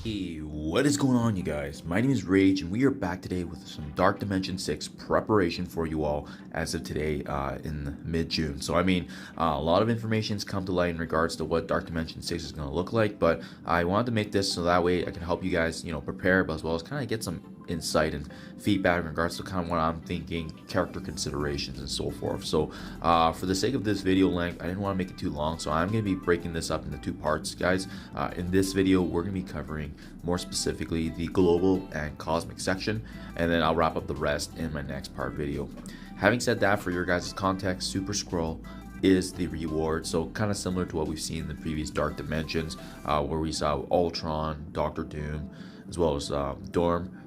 Hey, what is going on, you guys? My name is Rage, and we are back today with some Dark Dimension 6 preparation for you all as of today in mid-June. So, a lot of information's come to light in regards to what Dark Dimension 6 is going to look like, but I wanted to make this so that way I can help you guys, prepare, but as well as kind of get some insight and feedback in regards to kind of what I'm thinking, character considerations, and so forth. So, for the sake of this video length, I didn't want to make it too long, so I'm going to be breaking this up into two parts, guys. In this video, we're going to be covering more specifically the global and cosmic section, and then I'll wrap up the rest in my next part video. Having said that, for your guys' context, Super Scroll is the reward, so kind of similar to what we've seen in the previous Dark Dimensions, where we saw Ultron, Doctor Doom, as well as Dorm,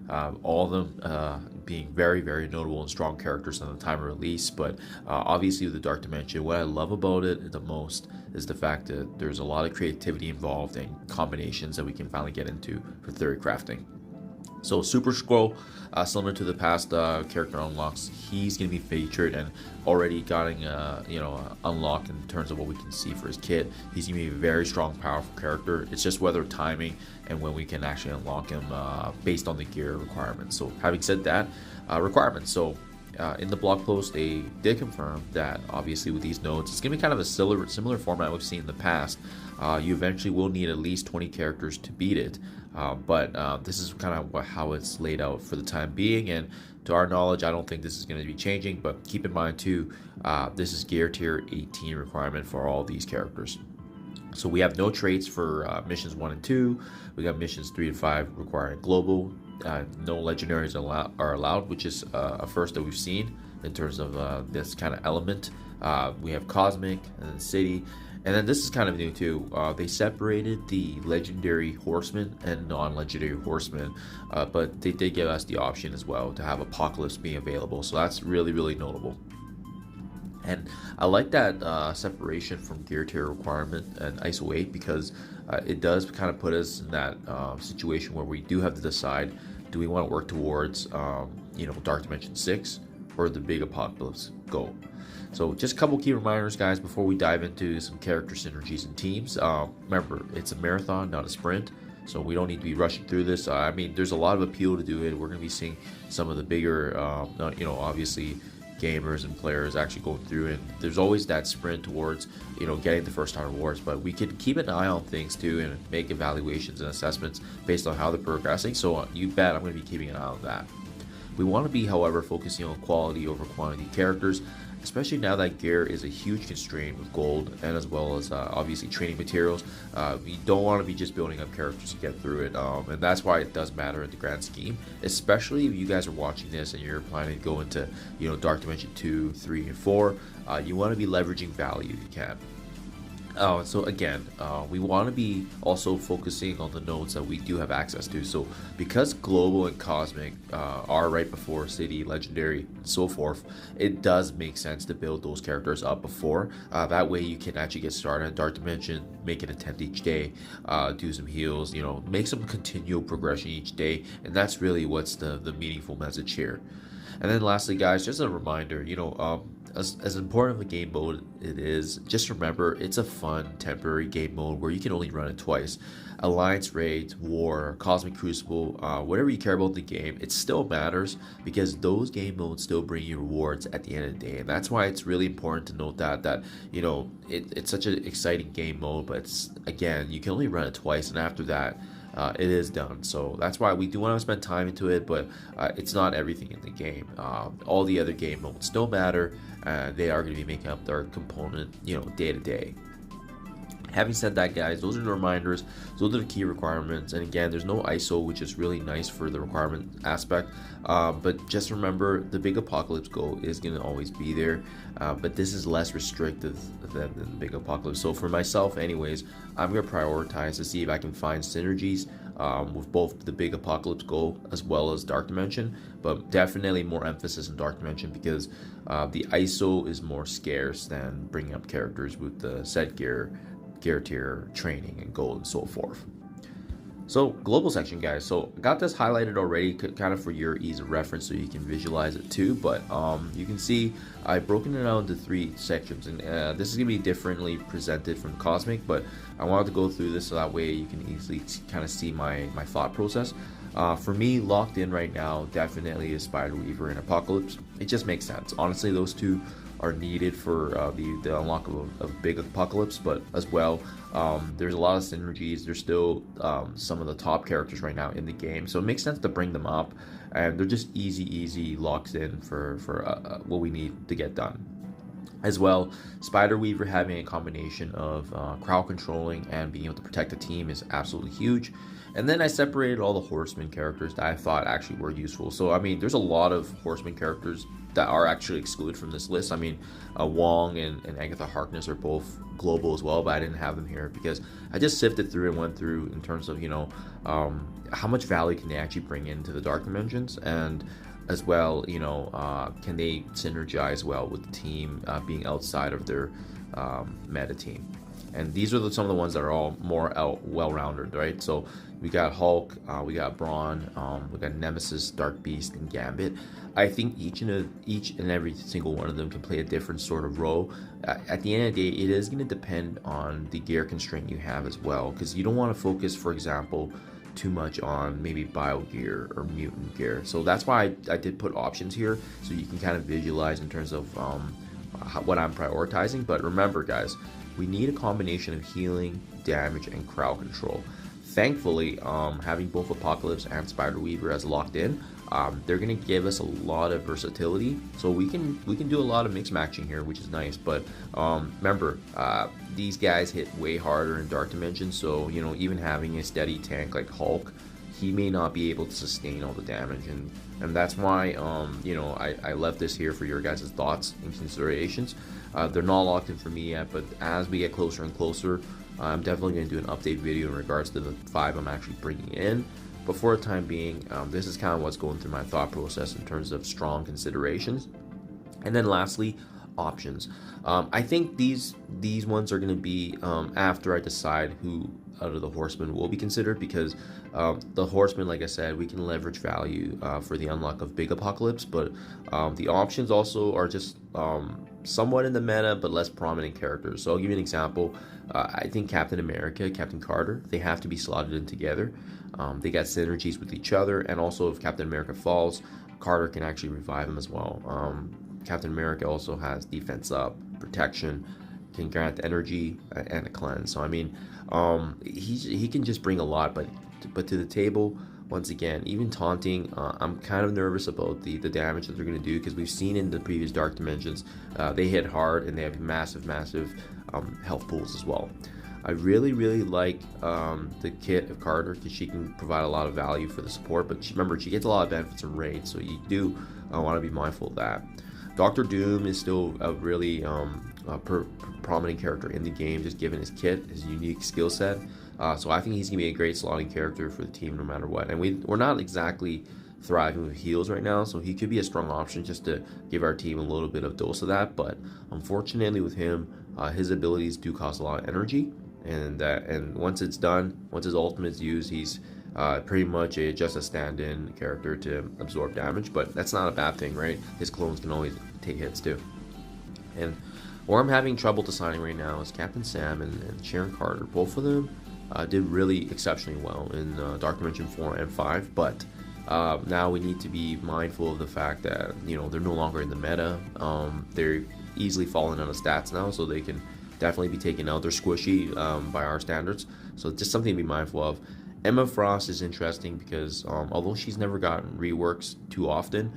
all of them being very, very notable and strong characters on the time of release. But obviously with the Dark Dimension, what I love about it the most is the fact that there's a lot of creativity involved and combinations that we can finally get into for theory crafting. So Super Scroll, similar to the past character unlocks, he's going to be featured and already getting unlocked in terms of what we can see for his kit. He's going to be a very strong, powerful character. It's just whether timing and when we can actually unlock him based on the gear requirements. So having said that, requirements. So in the blog post, they did confirm that obviously with these nodes, it's going to be kind of a similar format we've seen in the past. You eventually will need at least 20 characters to beat it, but this is kind of how it's laid out for the time being, and to our knowledge, I don't think this is going to be changing, but keep in mind too, this is gear tier 18 requirement for all these characters. So we have no traits for missions 1 and 2. We got missions 3 and 5 requiring global. No legendaries are allowed, which is a first that we've seen in terms of this kind of element. We have cosmic and then city, and then this is kind of new too. They separated the legendary horsemen and non-legendary horsemen, but they did give us the option as well to have apocalypse being available, so that's really, really notable. And I like that separation from gear tier requirement and ISO 8, because it does kind of put us in that situation where we do have to decide, do we want to work towards Dark Dimension 6 or the big apocalypse goal. So just a couple key reminders, guys, before we dive into some character synergies and teams. Remember, it's a marathon, not a sprint, so we don't need to be rushing through this. There's a lot of appeal to do it. We're going to be seeing some of the bigger obviously gamers and players actually going through, and there's always that sprint towards getting the first time rewards, but we can keep an eye on things too and make evaluations and assessments based on how they're progressing. So you bet I'm going to be keeping an eye on that. We want to be, however, focusing on quality over quantity characters, especially now that gear is a huge constraint with gold, and as well as obviously training materials. We don't want to be just building up characters to get through it, and that's why it does matter in the grand scheme, especially if you guys are watching this and you're planning to go into Dark Dimension 2, 3, and 4. You want to be leveraging value if you can. So again, we want to be also focusing on the nodes that we do have access to. So because global and cosmic are right before city, legendary, and so forth, it does make sense to build those characters up before. That way you can actually get started in Dark Dimension, make an attempt each day, do some heals, make some continual progression each day, and that's really what's the meaningful message here. And then lastly, guys, just a reminder, as important of a game mode it is, just remember it's a fun temporary game mode where you can only run it twice. Alliance raids, war, cosmic crucible, whatever you care about the game, it still matters, because those game modes still bring you rewards at the end of the day. And that's why it's really important to note that it's such an exciting game mode, but again, you can only run it twice, and after that it is done. So that's why we do want to spend time into it, but it's not everything in the game. All the other game modes still matter. They are going to be making up their component day to day. Having said that, guys, those are the reminders, those are the key requirements, and again, there's no ISO, which is really nice for the requirement aspect, but just remember the big apocalypse goal is going to always be there, but this is less restrictive than the big apocalypse. So for myself anyways, I'm going to prioritize to see if I can find synergies with both the big apocalypse goal as well as Dark Dimension, but definitely more emphasis in Dark Dimension, because the ISO is more scarce than bringing up characters with the set gear tier, training, and gold, and so forth. So global section, guys. So I got this highlighted already, kind of for your ease of reference, so you can visualize it too. But you can see I've broken it out into 3 sections, and this is gonna be differently presented from Cosmic. But I wanted to go through this so that way you can easily kind of see my thought process. For me, locked in right now, definitely is Spider Weaver and Apocalypse. It just makes sense. Honestly, those two are needed for the unlock of big Apocalypse, but as well, there's a lot of synergies. There's still some of the top characters right now in the game, so it makes sense to bring them up, and they're just easy locks in for what we need to get done. As well, Spider Weaver having a combination of crowd controlling and being able to protect the team is absolutely huge. And then I separated all the Horseman characters that I thought actually were useful. So I mean, there's a lot of Horseman characters that are actually excluded from this list. I mean, Wong and Agatha Harkness are both global as well, but I didn't have them here because I just sifted through and went through in terms of, how much value can they actually bring into the Dark Dimensions, and as well, can they synergize well with the team being outside of their meta team. And these are some of the ones that are all more well-rounded, right? So we got Hulk, we got Brawn, we got Nemesis, Dark Beast, and Gambit. I think each and every single one of them can play a different sort of role. At the end of the day, it is going to depend on the gear constraint you have as well, because you don't want to focus, for example, too much on maybe bio gear or mutant gear. So that's why I did put options here, so you can kind of visualize in terms of what I'm prioritizing. But remember, guys, we need a combination of healing, damage, and crowd control. Thankfully, having both Apocalypse and Spider Weaver as locked in, they're gonna give us a lot of versatility, so we can do a lot of mix matching here, which is nice. But remember, these guys hit way harder in Dark Dimensions, so even having a steady tank like Hulk, he may not be able to sustain all the damage, and that's why I left this here for your guys' thoughts and considerations. They're not locked in for me yet, but as we get closer and closer, I'm definitely going to do an update video in regards to the 5 I'm actually bringing in. But for the time being, this is kind of what's going through my thought process in terms of strong considerations. And then lastly, options. I think these ones are going to be after I decide who out of the Horsemen will be considered, because the Horsemen, like I said, we can leverage value for the unlock of Big Apocalypse, but the options also are just somewhat in the meta but less prominent characters. So I'll give you an example. I think Captain America, Captain Carter, they have to be slotted in together. They got synergies with each other, and also if Captain America falls, Carter can actually revive him as well. Captain America also has defense up, protection, can grant energy, and a cleanse. So I mean, he can just bring a lot, but to the table, once again, even taunting, I'm kind of nervous about the damage that they're going to do, because we've seen in the previous Dark Dimensions, they hit hard and they have massive health pools as well. I really like the kit of Carter, because she can provide a lot of value for the support, but remember, she gets a lot of benefits from Rayge, so you do want to be mindful of that. Doctor Doom is still a really prominent character in the game, just given his kit, his unique skill set. So I think he's going to be a great slotting character for the team no matter what. And we're not exactly thriving with heals right now, so he could be a strong option just to give our team a little bit of dose of that. But unfortunately with him, his abilities do cost a lot of energy. And once it's done, once his ultimate's used, he's pretty much just a stand-in character to absorb damage. But that's not a bad thing, right? His clones can always take hits too. And where I'm having trouble deciding right now is Captain Sam and Sharon Carter. Both of them did really exceptionally well in Dark Dimension 4 and 5, but now we need to be mindful of the fact that they're no longer in the meta. They're easily falling out of stats now, so they can definitely be taken out. They're squishy by our standards, so just something to be mindful of. Emma Frost is interesting because although she's never gotten reworks too often,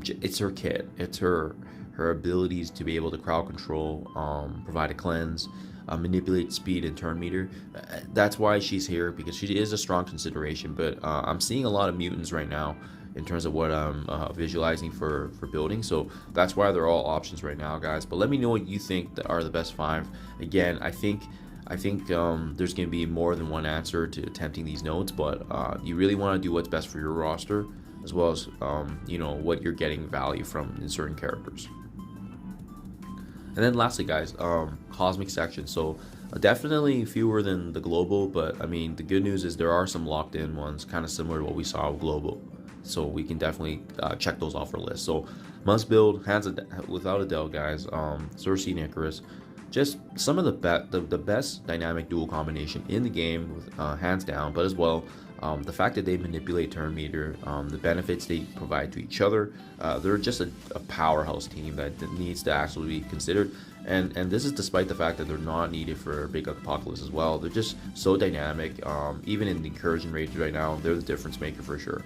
it's her kit, it's her abilities to be able to crowd control, provide a cleanse, manipulate speed and turn meter. That's why she's here, because she is a strong consideration. But I'm seeing a lot of mutants right now in terms of what I'm visualizing for building, so that's why they're all options right now, guys. But let me know what you think that are the best 5. Again, I think there's going to be more than one answer to attempting these notes, but you really want to do what's best for your roster, as well as what you're getting value from in certain characters. And then lastly, guys, Cosmic section. So Definitely fewer than the global, but I mean, the good news is there are some locked in ones, kind of similar to what we saw with global. So we can definitely check those off our list. So must build, without a doubt, guys. Cersei and Icarus, just some of the best dynamic dual combination in the game, with hands down. But as well, the fact that they manipulate turn meter, the benefits they provide to each other, they're just a powerhouse team that needs to actually be considered. And this is despite the fact that they're not needed for big apocalypse as well. They're just so dynamic. Even in the incursion rates right now, they're the difference maker for sure.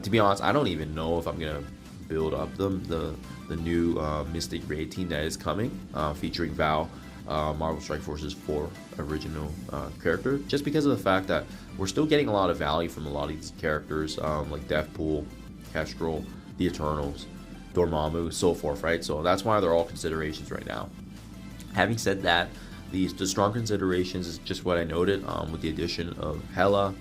To be honest, I don't even know if I'm gonna build up the new Mystic Raid team that is coming, featuring Val, Marvel Strike Force's 4 original character, just because of the fact that we're still getting a lot of value from a lot of these characters, like Deathpool, Kestrel, the Eternals, Dormammu, so forth, right? So that's why they're all considerations right now. Having said that, the strong considerations is just what I noted, with the addition of Hela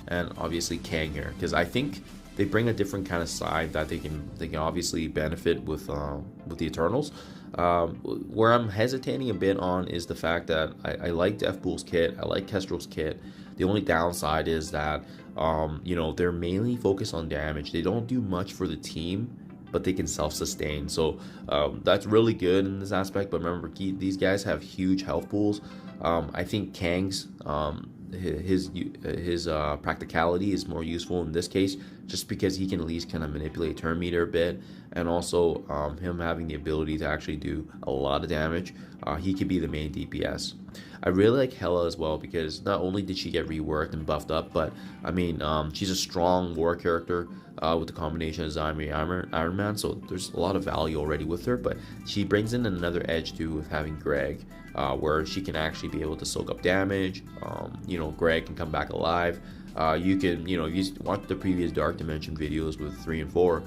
and obviously Kang here, because I think they bring a different kind of side that they can obviously benefit with the Eternals. Where I'm hesitating a bit on is the fact that I like Deathpool's kit, I like Kestrel's kit. The only downside is that they're mainly focused on damage. They don't do much for the team, but they can self-sustain. So that's really good in this aspect. But remember, these guys have huge health pools. I think Kang's his practicality is more useful in this case, just because he can at least kind of manipulate turn meter a bit, and also him having the ability to actually do a lot of damage. He could be the main DPS. I really like Hela as well, because not only did she get reworked and buffed up, but I mean, she's a strong war character with the combination of Zombie Iron Man, so there's a lot of value already with her. But she brings in another edge too with having Greg, where she can actually be able to soak up damage. Greg can come back alive. You can, if you watch the previous Dark Dimension videos with 3 and 4,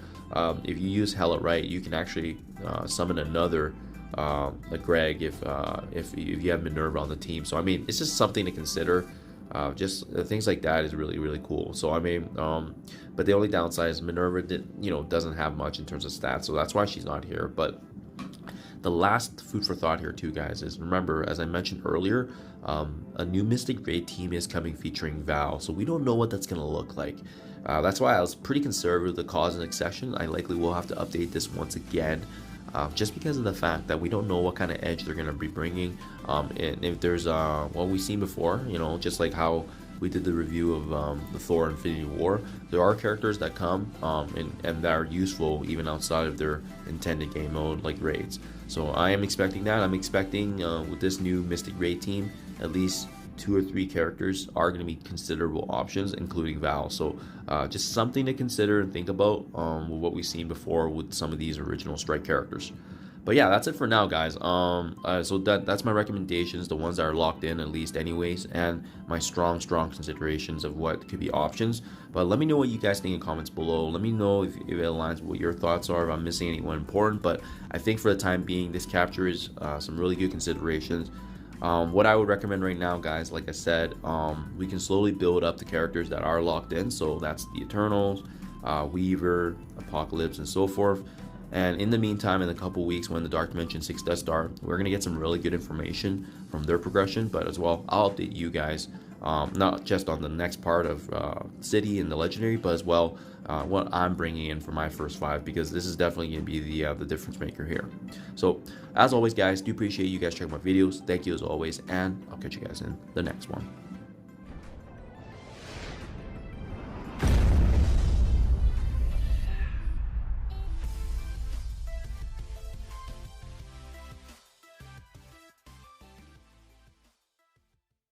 if you use Hela right, you can actually summon another like Greg if you have Minerva on the team. So I mean, it's just something to consider. Just things like that is really, really cool. So I mean, but the only downside is Minerva doesn't have much in terms of stats, so that's why she's not here. But the last food for thought here too, guys, is remember, as I mentioned earlier, a new Mystic Raid team is coming featuring Val, so we don't know what that's gonna look like. That's why I was pretty conservative with the cause and accession. I likely will have to update this once again, just because of the fact that we don't know what kind of edge they're going to be bringing. And if there's what we've seen before, just like how we did the review of the Thor Infinity War, there are characters that come and that are useful even outside of their intended game mode, like raids. So I am expecting that. I'm expecting with this new Mystic Raid team, at least 2 or 3 characters are going to be considerable options, including Val. So just something to consider and think about with what we've seen before with some of these original Strike characters. But yeah, that's it for now, guys. So that's my recommendations, the ones that are locked in at least anyways, and my strong considerations of what could be options. But let me know what you guys think in comments below. Let me know if it aligns with what your thoughts are, if I'm missing anyone important. But I think for the time being, this captures some really good considerations. What I would recommend right now, guys, like I said, we can slowly build up the characters that are locked in. So that's the Eternals, Weaver, Apocalypse, and so forth. And in the meantime, in a couple weeks when the Dark Dimension 6 does start, we're going to get some really good information from their progression. But as well, I'll update you guys, not just on the next part of City and the Legendary, but as well what I'm bringing in for my first 5, because this is definitely going to be the difference maker here. So as always, guys, do appreciate you guys checking my videos. Thank you as always, and I'll catch you guys in the next one.